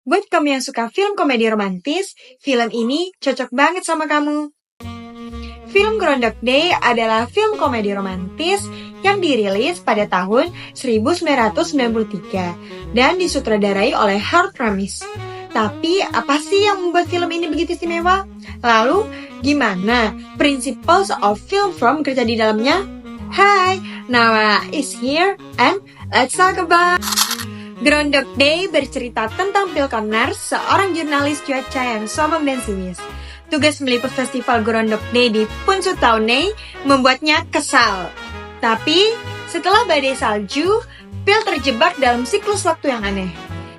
Buat kamu yang suka film komedi romantis, film ini cocok banget sama kamu. Film Groundhog Day adalah film komedi romantis yang dirilis pada tahun 1993 dan disutradarai oleh Harold Ramis. Tapi apa sih yang membuat film ini begitu istimewa? Lalu, gimana principles of film from kerja di dalamnya? Hai, Nawa is here and let's talk about Groundhog Day bercerita tentang Phil Connors, seorang jurnalis cuaca yang sombong dan sinis. Tugas meliput festival Groundhog Day di Punxsutawney membuatnya kesal. Tapi, setelah badai salju, Phil terjebak dalam siklus waktu yang aneh.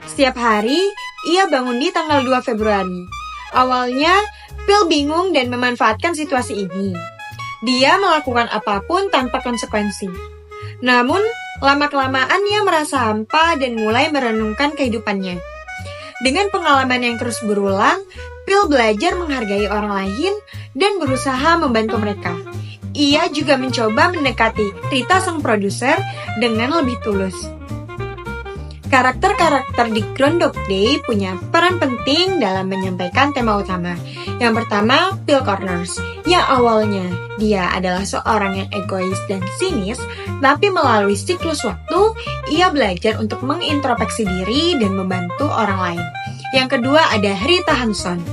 Setiap hari, ia bangun di tanggal 2 Februari. Awalnya, Phil bingung dan memanfaatkan situasi ini. Dia melakukan apapun tanpa konsekuensi. Namun, lama-kelamaan ia merasa hampa dan mulai merenungkan kehidupannya. Dengan pengalaman yang terus berulang, Phil belajar menghargai orang lain dan berusaha membantu mereka. Ia juga mencoba mendekati Rita sang produser dengan lebih tulus. Karakter-karakter di Groundhog Day punya peran penting dalam menyampaikan tema utama. Yang pertama, Phil Connors, yang awalnya dia adalah seorang yang egois dan sinis, tapi melalui siklus waktu, ia belajar untuk mengintrospeksi diri dan membantu orang lain. Yang kedua ada Rita Hanson,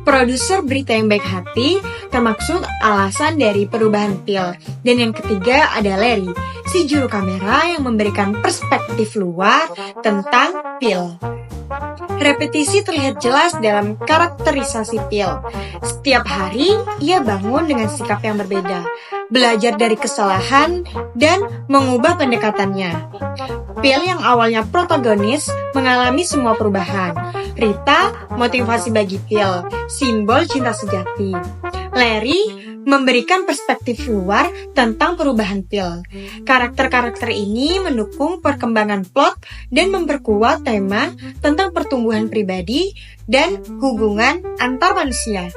produser berita yang baik hati, termaksud alasan dari perubahan Phil. Dan yang ketiga ada Larry, si juru kamera yang memberikan perspektif luar tentang Phil. Repetisi terlihat jelas dalam karakterisasi Phil. Setiap hari, ia bangun dengan sikap yang berbeda, belajar dari kesalahan, dan mengubah pendekatannya. Phil yang awalnya protagonis mengalami semua perubahan. Rita, motivasi bagi Phil, simbol cinta sejati. Larry, memberikan perspektif luar tentang perubahan Phil. Karakter-karakter ini mendukung perkembangan plot dan memperkuat tema tentang pertumbuhan pribadi dan hubungan antar manusia.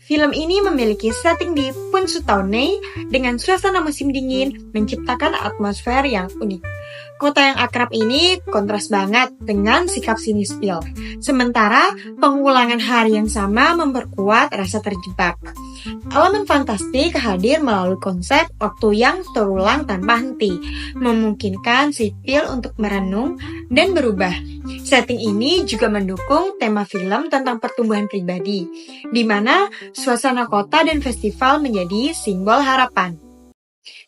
Film ini memiliki setting di Punxsutawney dengan suasana musim dingin, menciptakan atmosfer yang unik. Kota yang akrab ini kontras banget dengan sikap sinis Phil. Sementara pengulangan hari yang sama memperkuat rasa terjebak. Elemen fantastik hadir melalui konsep waktu yang terulang tanpa henti, memungkinkan si Phil untuk merenung dan berubah. Setting ini juga mendukung tema film tentang pertumbuhan pribadi, di mana suasana kota dan festival menjadi simbol harapan.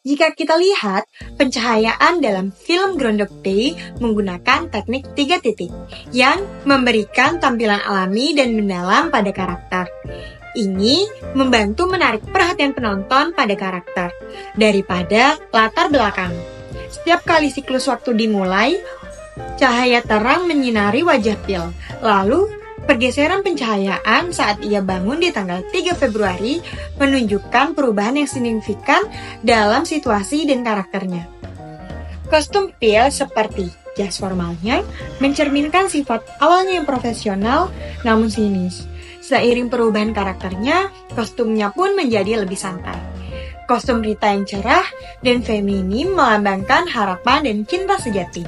Jika kita lihat, pencahayaan dalam film Groundhog Day menggunakan teknik 3 titik yang memberikan tampilan alami dan mendalam pada karakter. Ini membantu menarik perhatian penonton pada karakter daripada latar belakang. Setiap kali siklus waktu dimulai, cahaya terang menyinari wajah Phil. Lalu, pergeseran pencahayaan saat ia bangun di tanggal 3 Februari menunjukkan perubahan yang signifikan dalam situasi dan karakternya. Kostum Phil seperti jas formalnya mencerminkan sifat awalnya yang profesional namun sinis. Seiring perubahan karakternya, kostumnya pun menjadi lebih santai. Kostum Rita yang cerah dan feminim melambangkan harapan dan cinta sejati.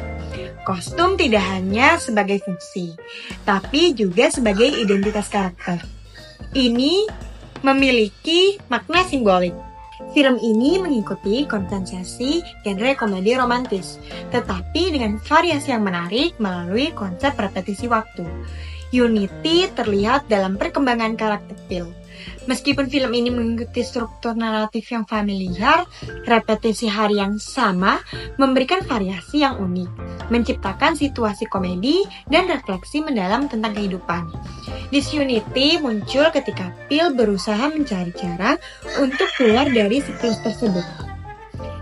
Kostum tidak hanya sebagai fungsi, tapi juga sebagai identitas karakter. Ini memiliki makna simbolik. Film ini mengikuti konvensi genre komedi romantis, tetapi dengan variasi yang menarik melalui konsep repetisi waktu. Unity terlihat dalam perkembangan karakter Phil. Meskipun film ini mengikuti struktur naratif yang familiar, repetisi hari yang sama memberikan variasi yang unik, menciptakan situasi komedi dan refleksi mendalam tentang kehidupan. Disunity muncul ketika Phil berusaha mencari cara untuk keluar dari siklus tersebut.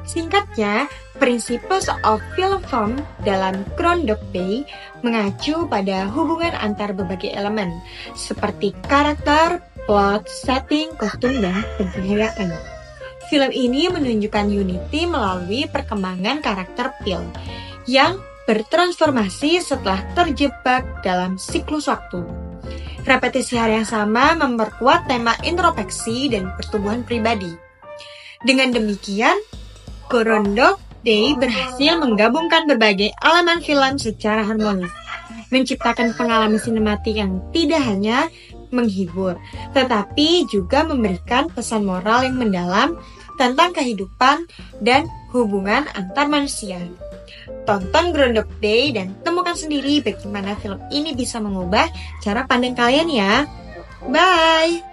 Singkatnya, Principles of Film Form dalam Groundhog Day mengacu pada hubungan antar berbagai elemen, seperti karakter, plot, setting, kostum, dan pencahayaan. Film ini menunjukkan unity melalui perkembangan karakter Phil yang bertransformasi setelah terjebak dalam siklus waktu. Repetisi hari yang sama memperkuat tema introspeksi dan pertumbuhan pribadi. Dengan demikian, Groundhog Day berhasil menggabungkan berbagai elemen film secara harmonis. menciptakan pengalaman sinematik yang tidak hanya menghibur, tetapi juga memberikan pesan moral yang mendalam tentang kehidupan dan hubungan antar manusia. Tonton Groundhog Day dan temukan sendiri bagaimana film ini bisa mengubah cara pandang kalian ya. Bye!